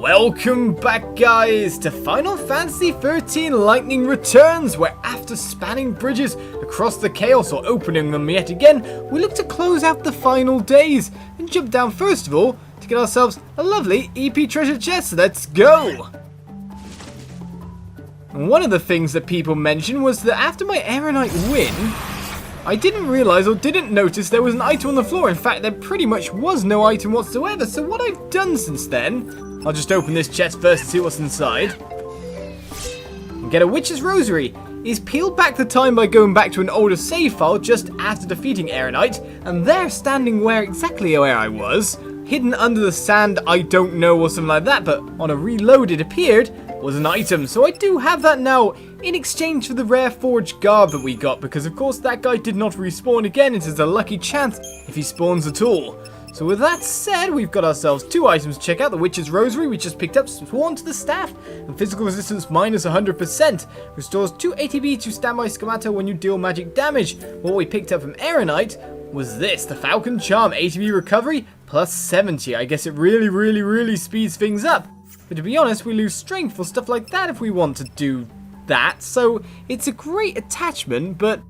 Welcome back, guys, to Final Fantasy XIII Lightning Returns, where after spanning bridges across the chaos or opening them yet again, we look to close out the final days and jump down first of all to get ourselves a lovely EP treasure chest. Let's go! And one of the things that people mentioned was that after my Aeronite win, I didn't realise or didn't notice there was an item on the floor. In fact, there pretty much was no item whatsoever. So what I've done since then, I'll just open this chest first to see what's inside. And get a witch's rosary. Is peeled back the time by going back to an older save file just after defeating Aeronite. And there, standing exactly where I was, hidden under the sand, I don't know, or something like that, but on a reload it appeared, was an item. So I do have that now in exchange for the rare forged garb that we got, because of course that guy did not respawn again. It is a lucky chance if he spawns at all. So with that said, we've got ourselves two items to check out. The Witch's Rosary we just picked up, sworn to the staff, and physical resistance minus 100%. Restores 2 ATB to standby schemata when you deal magic damage. What we picked up from Aeronite was this, the Falcon Charm, ATB recovery plus 70. I guess it really speeds things up. But to be honest, we lose strength for stuff like that if we want to do that. So it's a great attachment, but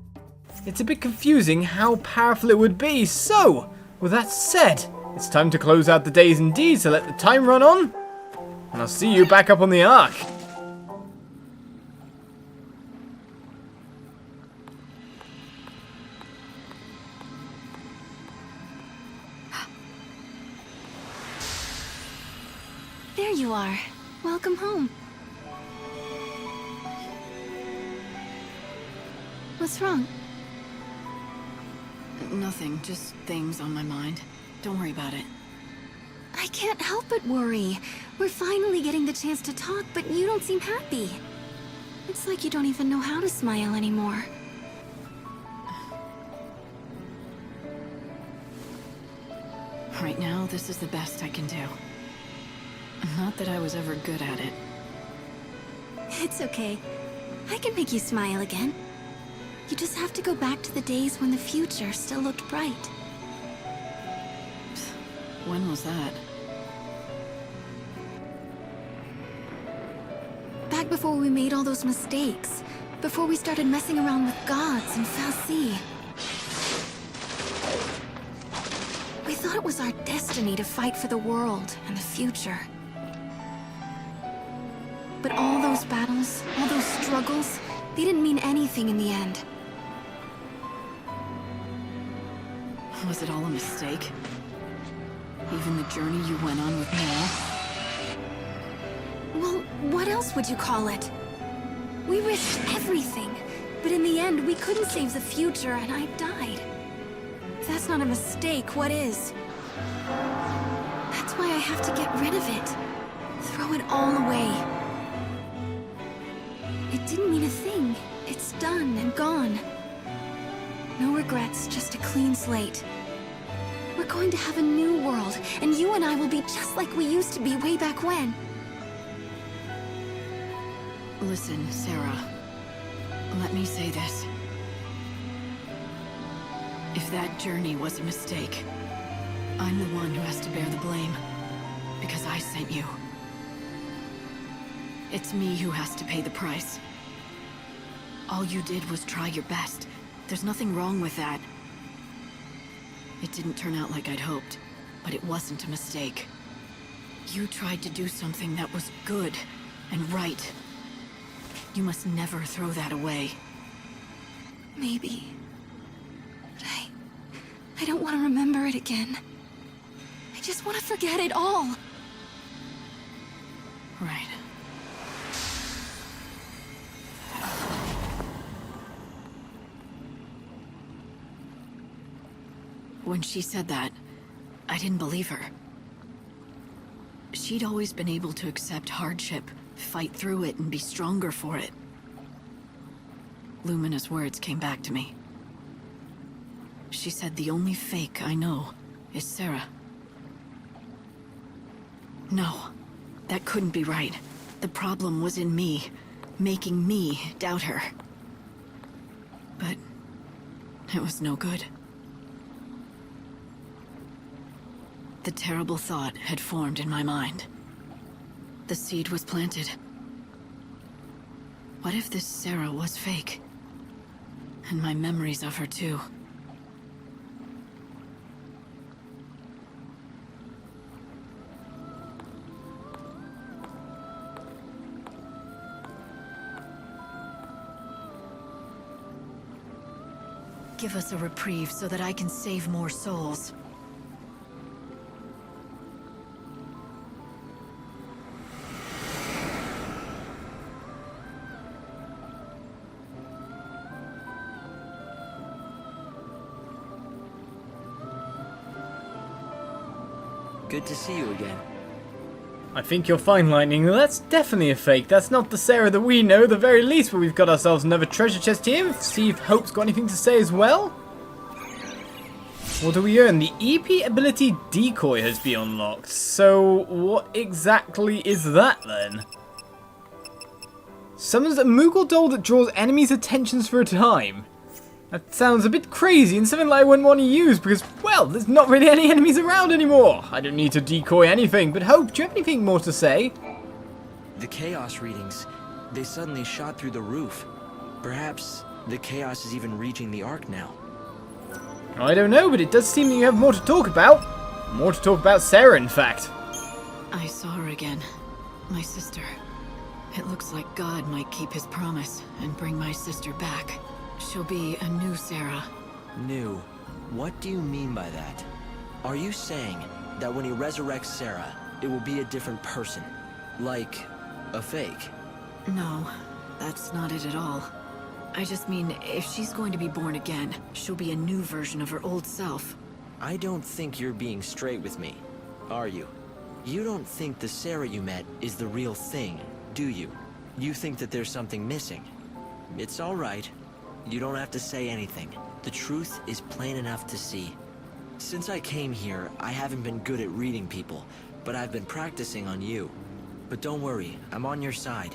it's a bit confusing how powerful it would be. So with that said, it's time to close out the days indeed, so let the time run on, and I'll see you back up on the Ark. There you are. Welcome home. What's wrong? Nothing, just things on my mind. Don't worry about it. I can't help but worry. We're finally getting the chance to talk, but you don't seem happy. It's like you don't even know how to smile anymore. Right now, this is the best I can do. Not that I was ever good at it. It's okay. I can make you smile again. You just have to go back to the days when the future still looked bright. When was that? Back before we made all those mistakes. Before we started messing around with gods and Fal'Cie. We thought it was our destiny to fight for the world and the future. But all those battles, all those struggles, they didn't mean anything in the end. Was it all a mistake? Even the journey you went on with Yeul? Well, what else would you call it? We risked everything, but in the end, we couldn't save the future, and I died. If that's not a mistake, what is? That's why I have to get rid of it. Throw it all away. It didn't mean a thing. It's done and gone. No regrets, just a clean slate. We're going to have a new world, and you and I will be just like we used to be way back when. Listen, Serah. Let me say this. If that journey was a mistake, I'm the one who has to bear the blame. Because I sent you. It's me who has to pay the price. All you did was try your best. There's nothing wrong with that. It didn't turn out like I'd hoped, but it wasn't a mistake. You tried to do something that was good and right. You must never throw that away. Maybe. But I don't want to remember it again. I just want to forget it all. Right. When she said that, I didn't believe her. She'd always been able to accept hardship, fight through it, and be stronger for it. Lumina's words came back to me. She said the only fake I know is Serah. No, that couldn't be right. The problem was in me, making me doubt her. But it was no good. The terrible thought had formed in my mind. the seed was planted. What if this Serah was fake? And my memories of her too. Give us a reprieve so that I can save more souls. Good to see you again. I think you're fine, Lightning. That's definitely a fake. That's not the Serah that we know, the very least, but we've got ourselves another treasure chest here. See if Hope's got anything to say as well. What do we earn? The EP ability Decoy has been unlocked. So, what exactly is that then? Summons a Moogle doll that draws enemies' attentions for a time. That sounds a bit crazy and something like I wouldn't want to use because, well, there's not really any enemies around anymore. I don't need to decoy anything, but Hope, do you have anything more to say? The chaos readings, they suddenly shot through the roof. Perhaps the chaos is even reaching the Ark now. I don't know, but it does seem that you have more to talk about. More to talk about Serah, in fact. I saw her again. My sister. It looks like God might keep his promise and bring my sister back. She'll be a new Serah. New? What do you mean by that? Are you saying that when he resurrects Serah, it will be a different person? Like, a fake? No, that's not it at all. I just mean, if she's going to be born again, she'll be a new version of her old self. I don't think you're being straight with me, are you? You don't think the Serah you met is the real thing, do you? You think that there's something missing. It's all right. You don't have to say anything. The truth is plain enough to see. Since I came here, I haven't been good at reading people, but I've been practicing on you. But don't worry, I'm on your side.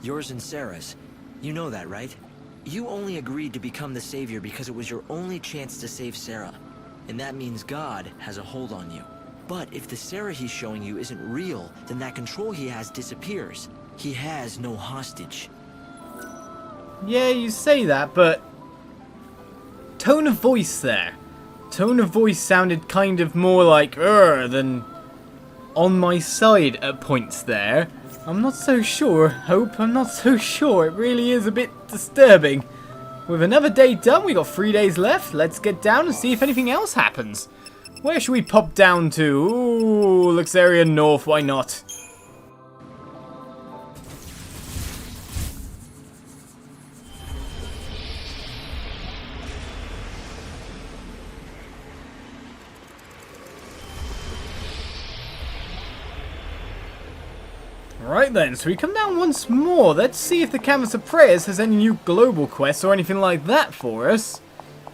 Yours and Serah's. You know that, right? You only agreed to become the Savior because it was your only chance to save Serah. And that means God has a hold on you. But if the Serah he's showing you isn't real, then that control he has disappears. He has no hostage. Yeah, you say that, but... tone of voice there. Tone of voice sounded kind of more like than on my side at points there. I'm not so sure, Hope. I'm not so sure. It really is a bit disturbing. With another day done, we got 3 days left. Let's get down and see if anything else happens. Where should we pop down to? Ooh, Luxaria North, why not? Right then, so we come down once more. Let's see if the Canvas of Prayers has any new global quests or anything like that for us.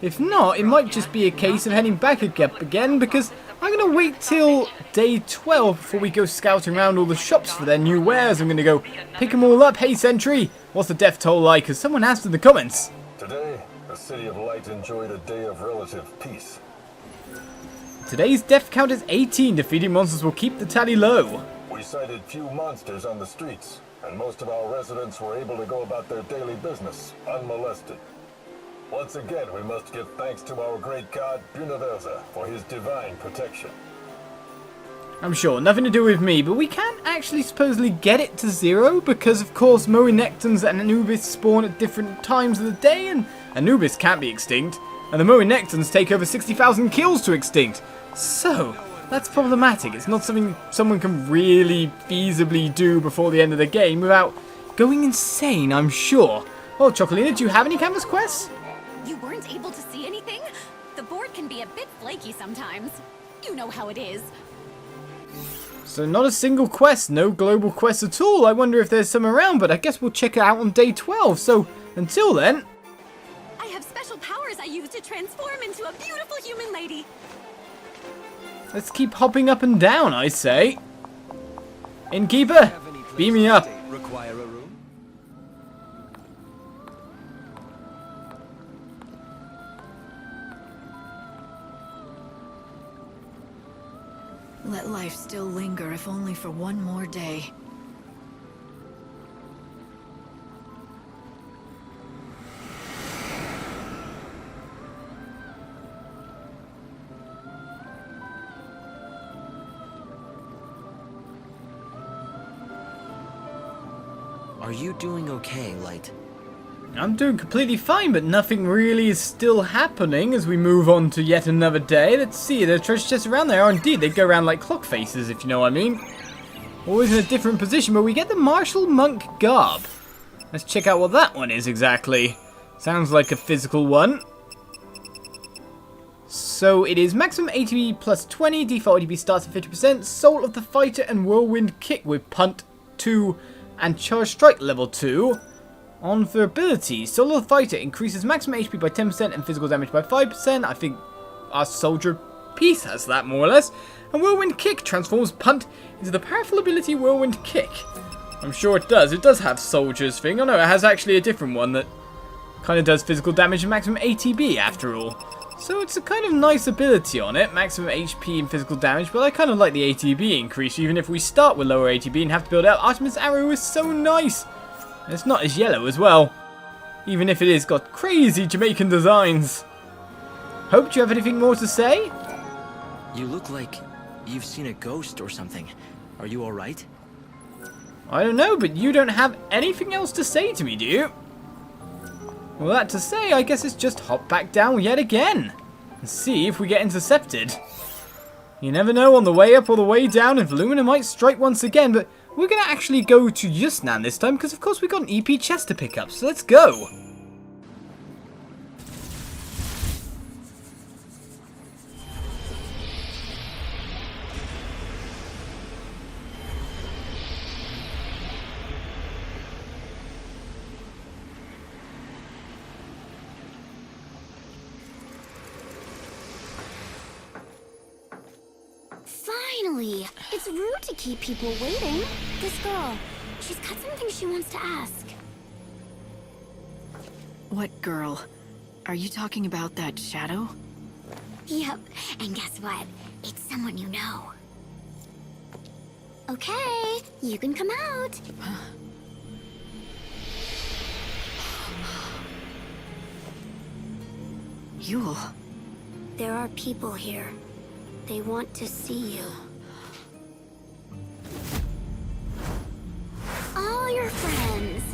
If not, it might just be a case of heading back again because I'm going to wait till day 12 before we go scouting around all the shops for their new wares. I'm going to go pick them all up. Hey Sentry, what's the death toll like? Because someone asked in the comments. Today, the City of Light enjoyed a day of relative peace. Today's death count is 18. Defeating monsters will keep the tally low. We sighted few monsters on the streets, and most of our residents were able to go about their daily business, unmolested. Once again, we must give thanks to our great god, Universa, for his divine protection. I'm sure, nothing to do with me, but we can actually supposedly get it to 0 because, of course, Moenectons and Anubis spawn at different times of the day, and Anubis can't be extinct, and the Moenectons take over 60,000 kills to extinct. So, that's problematic. It's not something someone can really feasibly do before the end of the game without going insane, I'm sure. Well, Chocolina, do you have any canvas quests? You weren't able to see anything? The board can be a bit flaky sometimes. You know how it is. So not a single quest, no global quest at all. I wonder if there's some around, but I guess we'll check it out on day 12. So until then... I have special powers I use to transform into a beautiful human lady. let's keep hopping up and down, I say. Innkeeper, beam me up. Require a room? Let life still linger if only for one more day. Are you doing okay, Light? I'm doing completely fine, but nothing really is still happening as we move on to yet another day. Let's see, the treasure chests around there. Oh, indeed, they go around like clock faces, if you know what I mean. Always in a different position, but we get the martial monk garb. Let's check out what that one is exactly. Sounds like a physical one. So it is maximum ATB plus 20, default ATB starts at 50%, Soul of the Fighter and Whirlwind Kick with Punt 2 and Charge Strike level 2. On for abilities, Soul of the Fighter increases maximum HP by 10% and physical damage by 5%. I think our Soldier Piece has that more or less. And Whirlwind Kick transforms Punt into the powerful ability Whirlwind Kick. I'm sure it does. It does have Soldier's thing. Oh no, it has actually a different one that kind of does physical damage and maximum ATB after all. So it's a kind of nice ability on it, maximum HP and physical damage, but I kind of like the ATB increase, even if we start with lower ATB and have to build out. Artemis Arrow is so nice! And it's not as yellow as well, even if it is got crazy Jamaican designs. Hope, do you have anything more to say? You look like you've seen a ghost or something. Are you alright? I don't know, but you don't have anything else to say to me, do you? Well, that to say, I guess it's just hop back down yet again and see if we get intercepted. You never know on the way up or the way down if Lumina might strike once again, but we're going to actually go to Yusnan this time because, of course, we got an EP chest to pick up, so let's go. Finally! It's rude to keep people waiting. This girl, she's got something she wants to ask. What girl? Are you talking about that shadow? Yep, and guess what? It's someone you know. Okay, you can come out. Yeul. There are people here. They want to see you. All your friends.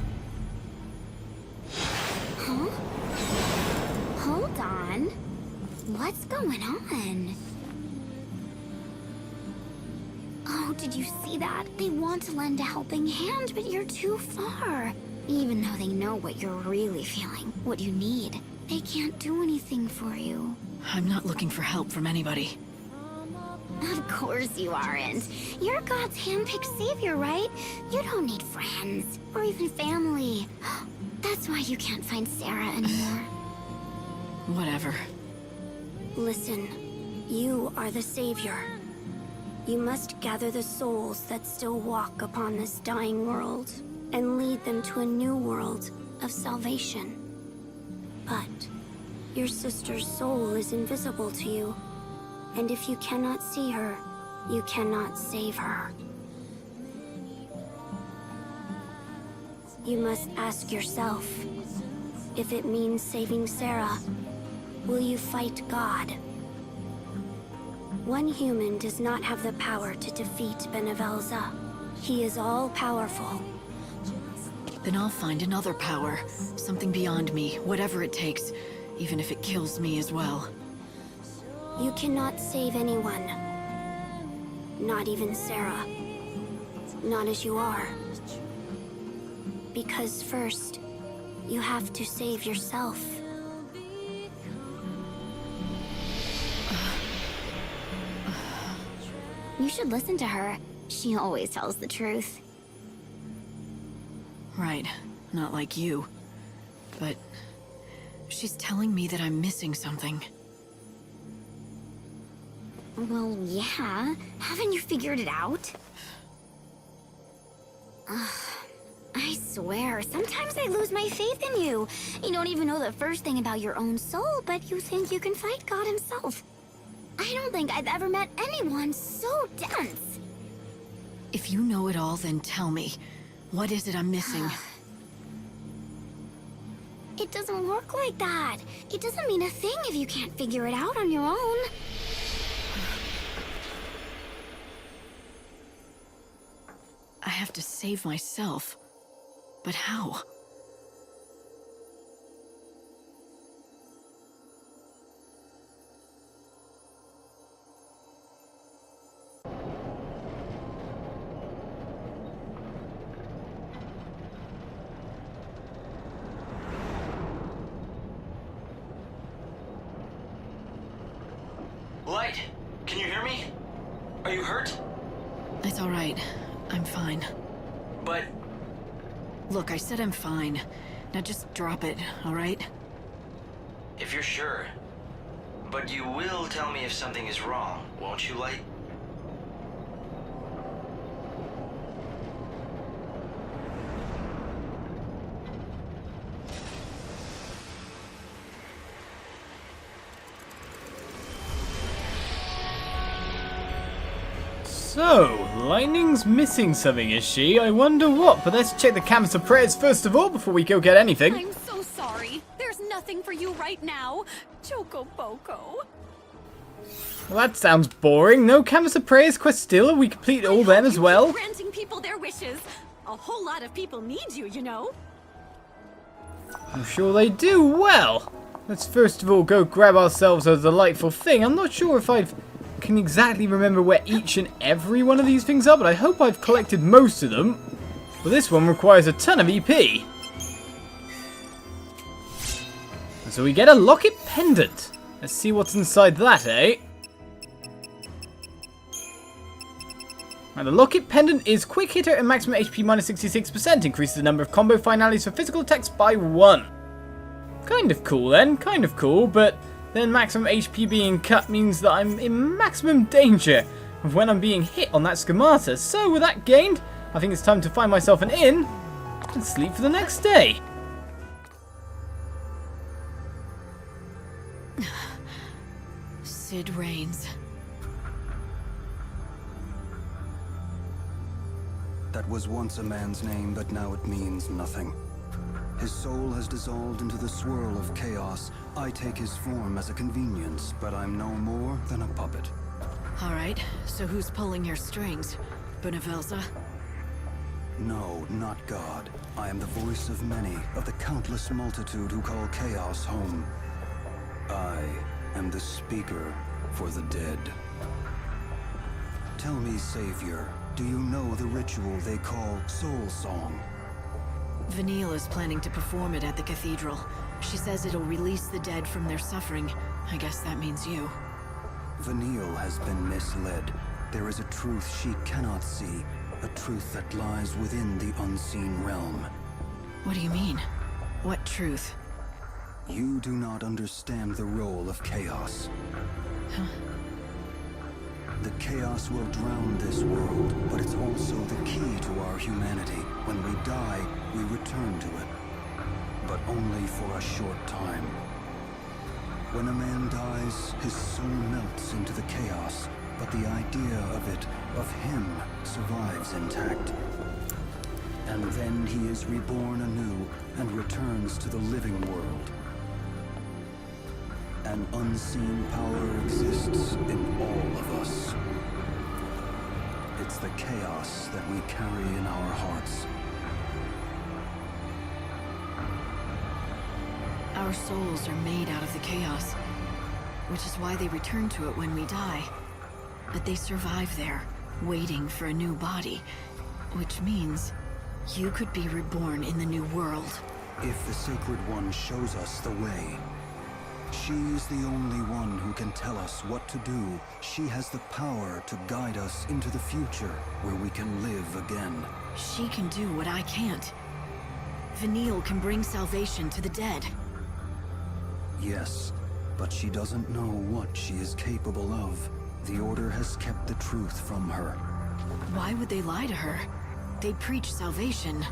Huh? Hold on. What's going on? Oh, did you see that? They want to lend a helping hand, but you're too far. Even though they know what you're really feeling, what you need, they can't do anything for you. I'm not looking for help from anybody. Of course you aren't. You're God's hand-picked savior, right? You don't need friends, or even family. That's why you can't find Serah anymore. Whatever. Listen, you are the savior. You must gather the souls that still walk upon this dying world, and lead them to a new world of salvation. But your sister's soul is invisible to you. And if you cannot see her, you cannot save her. You must ask yourself, if it means saving Serah, will you fight God? One human does not have the power to defeat Benevelza. He is all-powerful. Then I'll find another power. Something beyond me, whatever it takes. Even if it kills me as well. You cannot save anyone. Not even Serah. Not as you are. Because first, you have to save yourself. You should listen to her. She always tells the truth. Right, not like you. But she's telling me that I'm missing something. Well, yeah. Haven't you figured it out? Ugh. I swear, sometimes I lose my faith in you. You don't even know the first thing about your own soul, but you think you can fight God himself. I don't think I've ever met anyone so dense. If you know it all, then tell me. What is it I'm missing? It doesn't work like that. It doesn't mean a thing if you can't figure it out on your own. I have to save myself. But how? Light, can you hear me? Are you hurt? It's all right. I'm fine. But... Look, I said I'm fine. Now just drop it, all right? if you're sure. But you will tell me if something is wrong, won't you, Light? So, Lightning's missing something, is she? I wonder what, but let's check the canvas of prayers first of all before we go get anything. I'm so sorry. There's nothing for you right now. Choco Boco. Well, that sounds boring. No canvas of prayers quest still? Are we complete all them as well? Granting people their wishes. A whole lot of people need you, you know? I'm sure they do. Well, let's first of all go grab ourselves a delightful thing. I'm not sure if I can exactly remember where each and every one of these things are, but I hope I've collected most of them. But this one requires a ton of EP. So we get a locket pendant. Let's see what's inside that, eh? Now, the locket pendant is quick hitter and maximum HP minus 66%. Increases the number of combo finales for physical attacks by 1. Kind of cool then, kind of cool, but then maximum HP being cut means that I'm in maximum danger of when I'm being hit on that schemata. So with that gained, I think it's time to find myself an inn and sleep for the next day. Cid Raines. That was once a man's name, but now it means nothing. His soul has dissolved into the swirl of chaos. I take his form as a convenience, but I'm no more than a puppet. Alright, so who's pulling your strings? Benevelza? No, not God. I am the voice of many, of the countless multitude who call chaos home. I am the speaker for the dead. Tell me, Saviour, do you know the ritual they call Soul Song? Vanille is planning to perform it at the cathedral. She says it'll release the dead from their suffering. I guess that means you. Vanille has been misled. There is a truth she cannot see, a truth that lies within the unseen realm. What do you mean? What truth? You do not understand the role of chaos. Huh? The chaos will drown this world, but it's also the key to our humanity. When we die, we return to it. But only for a short time. When a man dies, his soul melts into the chaos, but the idea of it, of him, survives intact. And then he is reborn anew and returns to the living world. An unseen power exists in all of us. It's the chaos that we carry in our hearts. Our souls are made out of the chaos, which is why they return to it when we die. But they survive there, waiting for a new body, which means you could be reborn in the new world. If the Sacred One shows us the way, she is the only one who can tell us what to do. She has the power to guide us into the future, where we can live again. She can do what I can't. Vanille can bring salvation to the dead. Yes, but she doesn't know what she is capable of. The Order has kept the truth from her. Why would they lie to her? They preach salvation.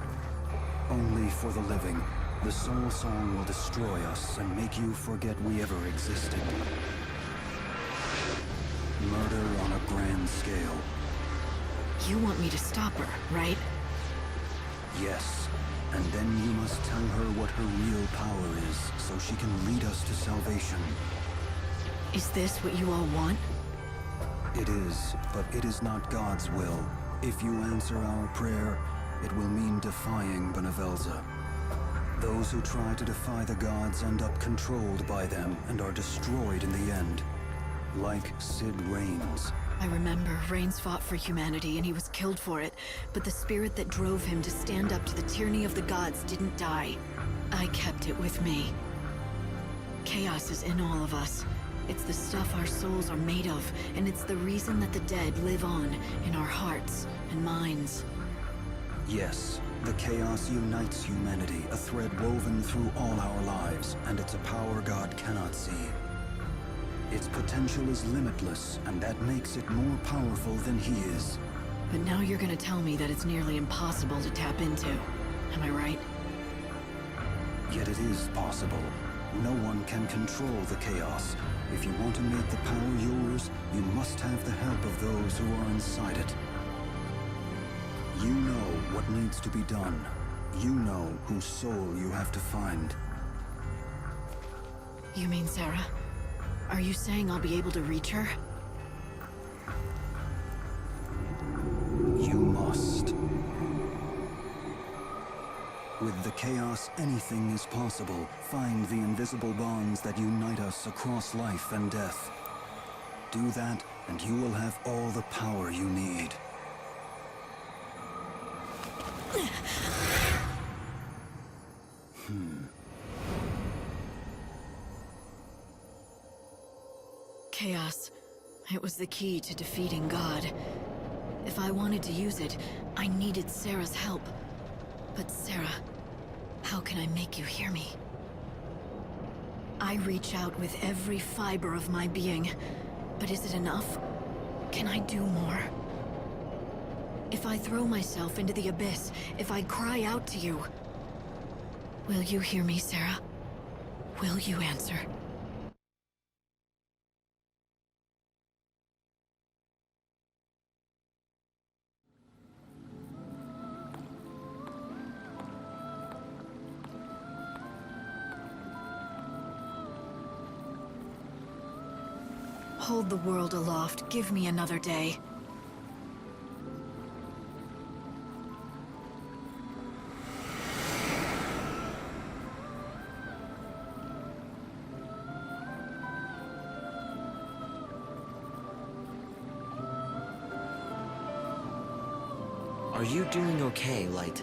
Only for the living. The Soul Song will destroy us and make you forget we ever existed. Murder on a grand scale. You want me to stop her, right? Yes, and then you must tell her what her real power is, so she can lead us to salvation. Is this what you all want? It is, but it is not God's will. If you answer our prayer, it will mean defying Benevelza. Those who try to defy the gods end up controlled by them and are destroyed in the end. Like Cid Raines. I remember Raines fought for humanity and he was killed for it, but the spirit that drove him to stand up to the tyranny of the gods didn't die. I kept it with me. Chaos is in all of us. It's the stuff our souls are made of, and it's the reason that the dead live on in our hearts and minds. Yes, the chaos unites humanity, a thread woven through all our lives, and it's a power God cannot see. Its potential is limitless, and that makes it more powerful than he is. But now you're gonna tell me that it's nearly impossible to tap into. Am I right? Yet it is possible. No one can control the chaos. If you want to make the power yours, you must have the help of those who are inside it. You know what needs to be done. You know whose soul you have to find. You mean Serah? Are you saying I'll be able to reach her? You must. With the chaos, anything is possible. Find the invisible bonds that unite us across life and death. Do that, and you will have all the power you need. Chaos. It was the key to defeating God. If I wanted to use it, I needed Serah's help. But Serah, how can I make you hear me? I reach out with every fiber of my being, but is it enough? Can I do more? If I throw myself into the abyss, if I cry out to you, will you hear me, Serah? Will you answer? Hold the world aloft. Give me another day. Are you doing okay, Light?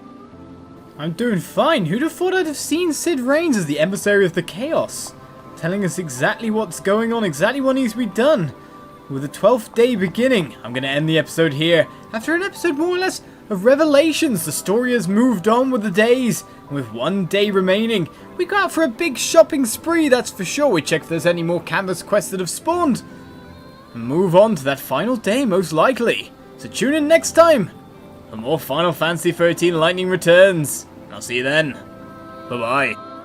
I'm doing fine. Who'd have thought I'd have seen Cid Raines as the emissary of the chaos? Telling us exactly what's going on, exactly what needs to be done. With the 12th day beginning, I'm going to end the episode here. After an episode more or less of revelations, the story has moved on with the days. And with 1 day remaining, we go out for a big shopping spree, that's for sure. We check if there's any more canvas quests that have spawned. And move on to that final day, most likely. So tune in next time for more Final Fantasy XIII Lightning Returns. I'll see you then. Bye-bye.